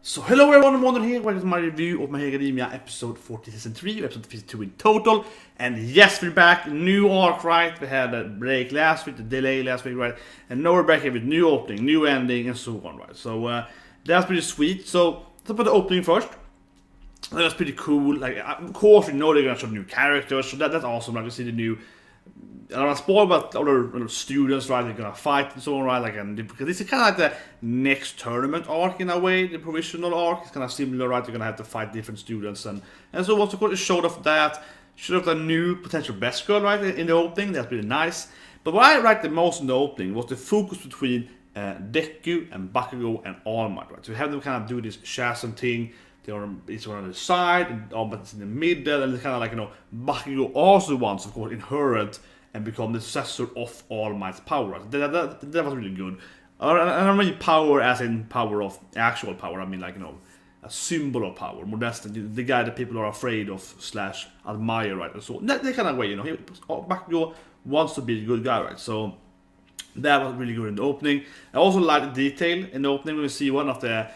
So hello everyone, Wonder here, welcome to my review of My Hero Academia episode 40 season 3, episode 52 in total. And yes, we're back, new arc, right? We had a break last week, the delay last week, right? And now we're back here with new opening, new ending, and so on, right? So that's pretty sweet. So let's put the opening first. That's pretty cool. Like, of course, we know they're gonna show new characters, so that's awesome. Like, we see the new. I don't want to spoil, but other students, right, they're gonna fight and so on, right? Like, because this is kind of like the next tournament arc in a way, the provisional arc. It's kind of similar, right? You're gonna have to fight different students, and so of course it showed off that, showed off the new potential best girl, right, in the opening. That's really nice. But what I liked the most in the opening was the focus between Deku and Bakugo and All Might, right? So we have them kind of do this chasm thing. It's on the side, and All Might is in the middle, and it's kind of like, Bakugo also wants, of course, inherit and become the successor of All Might's power. That was really good. And I don't mean power as in power of actual power. I mean, like, a symbol of power. More that's the guy that people are afraid of / admire, right? And so that kind of way, Bakugo wants to be a good guy, right? So that was really good in the opening. I also like the detail in the opening when we see one of the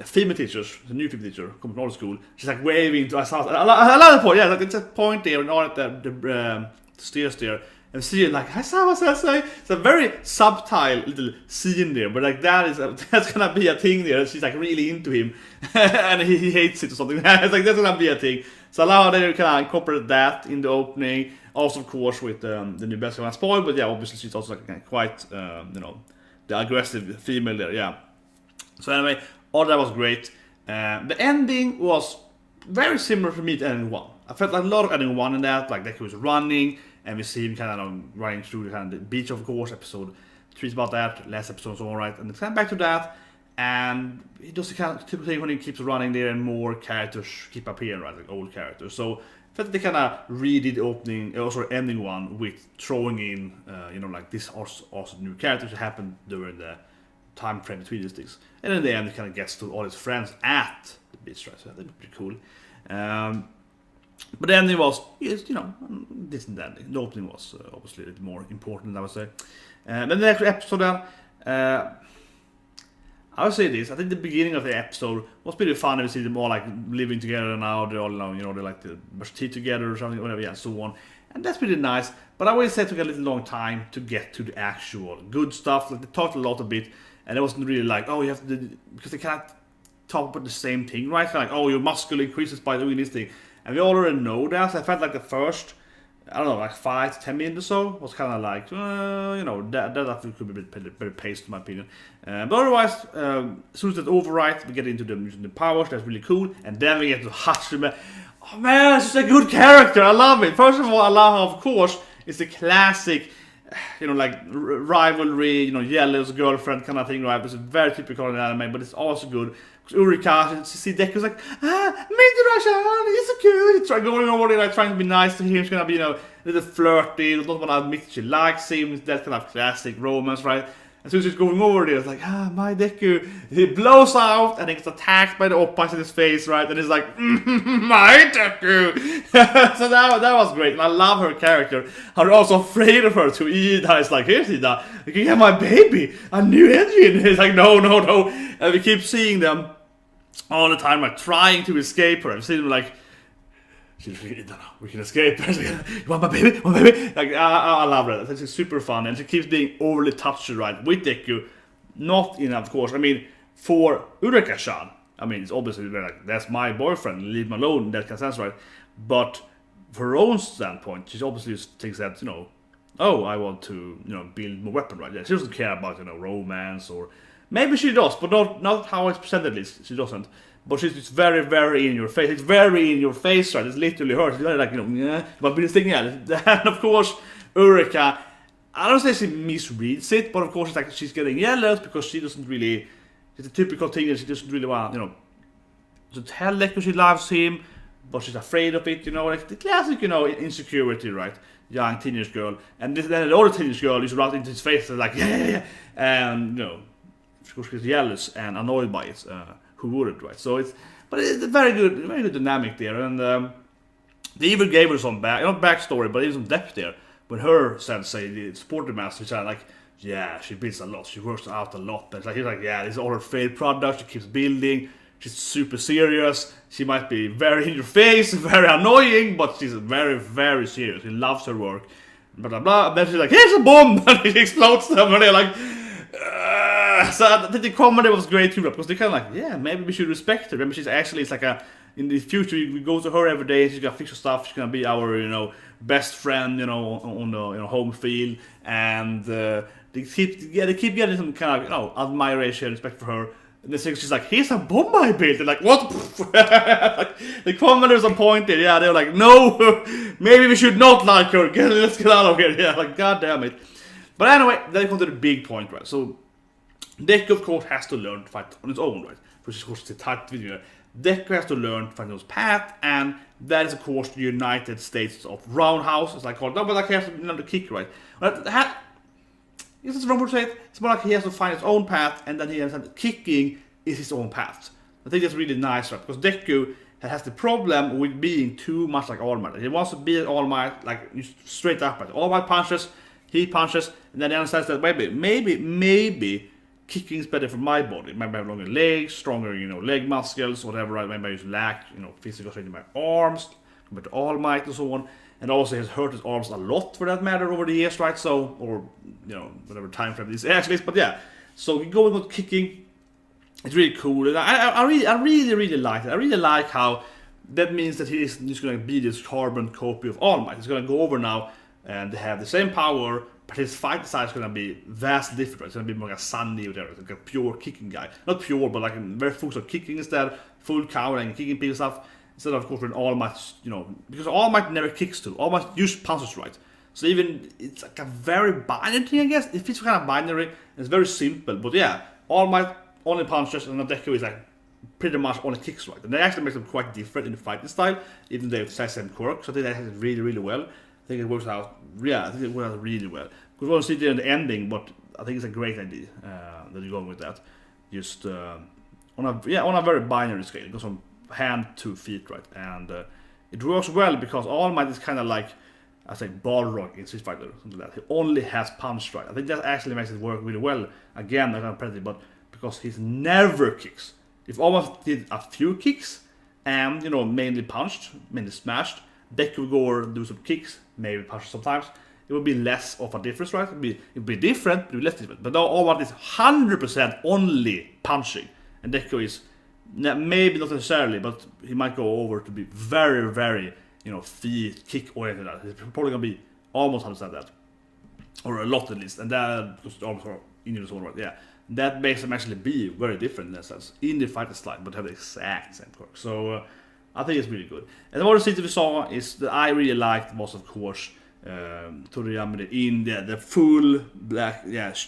female teachers, the new female teacher, coming from school. She's like waving to us. I love the point. Yeah, like it's a point there, and all at the stairs there. And see it like, I saw what I say. It's a very subtle little scene there, but like that's gonna be a thing there. She's like really into him, and he hates it or something. It's like that's gonna be a thing. So I love how they kind of incorporate that in the opening. Also, of course, with the new best girl spoil, but yeah, obviously she's also like quite, the aggressive female there. Yeah. So anyway, all that was great. The ending was very similar for me to ending 1. I felt like a lot of ending 1 in that, like Deku was running. And we see him kind of running through the beach, of course. Episode 3 is about that. Last episode is alright. And it's kind of back to that. And he does the kind of typical thing when he keeps running there and more characters keep appearing, right? Like old characters. So I felt they kind of redid the opening, also ending 1 with throwing in, like this also new characters that happened during the time frame between these things. And in the end, he kind of gets to all his friends at the beach, right? So that'd be pretty cool. But the ending was, decent ending. The opening was obviously a bit more important, I would say. Then the next episode then, I would say this, I think the beginning of the episode was pretty fun. We see them all like living together now, they're all, they like to brush teeth together or something, whatever, yeah, so on. And that's pretty nice, but I always say it took a little long time to get to the actual good stuff. Like they talked a lot a bit, and it wasn't really like, you have to, because they can't talk about the same thing, right? Kind of like, your muscle increases by doing this thing. And we already know that, so I felt like the first, I don't know, like 5 to 10 minutes or so was kind of like, that I think could be a bit better paced in my opinion. But otherwise, as soon as it's over right, we get into using the powers, that's really cool. And then we get to Hachime. Oh man, it's just a good character, I love it. First of all, I love how, of course, it's the classic, like rivalry, Yellow's girlfriend kind of thing, right? It's very typical in anime, but it's also good. Urika, see Deku's like, Midorashan, he's so cute. He's going over there, like, trying to be nice to him. She's gonna be, a little flirty, not want to admit she likes him. It's that kind of classic romance, right? And so she's going over there, it's like, my Deku. He blows out and he gets attacked by the oppas in his face, right? And he's like, my Deku. So that was great. And I love her character. How they're also afraid of her too. Ida is like, here's Ida. You can get my baby. A new engine. And he's like, no. And we keep seeing them all the time, like trying to escape her. I've seen them like, we can escape. You want my baby? Like, I love that. It's super fun, and she keeps being overly touched, right, with Deku. Not enough, of course. I mean, for Urika-chan, I mean, it's obviously like, that's my boyfriend, leave him alone, that kind of sense, right? But for her own standpoint, she obviously thinks that, I want to, build more weapon, right? Yeah, she doesn't care about, romance, or maybe she does, but not how it's presented, at least. She doesn't. But it's very, very in your face. It's very in your face, right? It's literally her. It's like, but we're thinking, and of course, Urika, I don't say she misreads it, but of course, it's like she's getting jealous because she doesn't really, it's a typical thing that she doesn't really want, to tell Deku she loves him, but she's afraid of it, like the classic, insecurity, right? Young teenage girl. And then the other teenage girl is right into his face, and like, yeah. And, of course, she's jealous and annoyed by it. Who wouldn't, right? So it's a very good dynamic there, and they even gave her some not backstory, but even some depth there. When her sensei, the supporter master, said like, she builds a lot, she works out a lot, and he's like, this is all her favorite product, she keeps building, She's super serious. She might be very in your face, very annoying, but she's very, very serious. She loves her work. Blah blah blah. And then she's like, "Here's a bomb!" and it explodes them, and they're like. So I think the comedy was great too, because they're kind of like, yeah, maybe we should respect her. Maybe she's actually, it's like in the future we go to her every day. She's gonna fix her stuff. She's gonna be our, best friend, on the home field, and they keep getting some kind of admiration, respect for her. And then she's like, "Here's a bomb I built." They're like, "What?" Like, the comedy was on point there. Yeah, they're like, "No, maybe we should not like her. Let's get out of here." Yeah, like, god damn it. But anyway, then we come to the big point, right? So Deku, of course, has to learn to fight on his own, right? Which is, of course, the title video. Deku has to learn to find his path, and that is, of course, the United States of Roundhouse, as I call it. No, but like he has to learn to kick, right? Is this wrong to say it? It's more like he has to find his own path, and then he understands that kicking is his own path. I think that's really nice, right? Because Deku has the problem with being too much like All Might. He wants to be All Might, like straight up, right? All Might punches, he punches, and then he understands that maybe kicking is better for my body. Maybe I have longer legs, stronger, leg muscles, whatever. Right? Maybe I just lack, physical strength in my arms compared to All Might and so on. And also, he's hurt his arms a lot, for that matter, over the years, right? So, or whatever time frame this actually is. But yeah, so going with kicking, it's really cool. And I really like it. I really like how that means that he's going to be this carbon copy of All Might. He's going to go over now, and they have the same power. But his fight style is going to be vastly different. Right? It's going to be more like a Sunny or whatever, like a pure kicking guy. Not pure, but like very focused on kicking instead, full countering, kicking people stuff. Instead of course, when All Might, because All Might never kicks too. All Might uses punches, right? So even, it's like a very binary thing, I guess. It feels kind of binary, it's very simple. But yeah, All Might only punches, and Deku is like pretty much only kicks, right? And that actually makes them quite different in the fighting style, even though they have the same quirk. So I think that has it really, really well. I think it works out. Yeah, I think it works out really well. Because we want to see it in the ending, but I think it's a great idea that you're going with that. Just on a very binary scale. It goes from hand to feet, right? And it works well because All Might is kind of like, I say, balrog in Street Fighter, something like that. He only has punch, right? I think that actually makes it work really well. Again, I'm not pretty, but because he's never kicks. If All Might did a few kicks and mainly punched, mainly smashed, Deku would go and do some kicks, maybe punch sometimes. It would be less of a difference, right? It would be different, but it would be less different. But now All Might is 100% only punching, and Deku is maybe not necessarily, but he might go over to be very, very, feet kick oriented. He's probably gonna be almost 100% that, or a lot at least, and that because almost in your zone, right? Yeah, that makes them actually be very different in that sense in the fighting style, but have the exact same quirk. So. I think it's really good. And the other thing that we saw is that I really liked was, of course, Toriyama in the full black,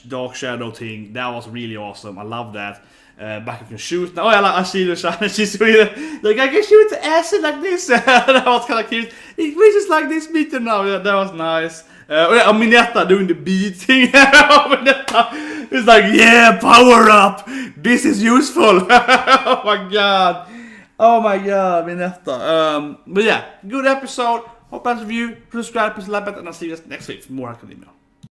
dark shadow thing. That was really awesome. I love that. Back you can shoot. Now I see the shine. She's really like, I can shoot the acid like this. That was kind of cute. It wishes like this meter now. Yeah, that was nice. Mineta doing the beat thing. Mineta is like, yeah, power up. This is useful. Oh my god. Oh my god, Mineta. But yeah, good episode. Hope that's review. Subscribe, press the like button, and I'll see you guys next week for more Academia.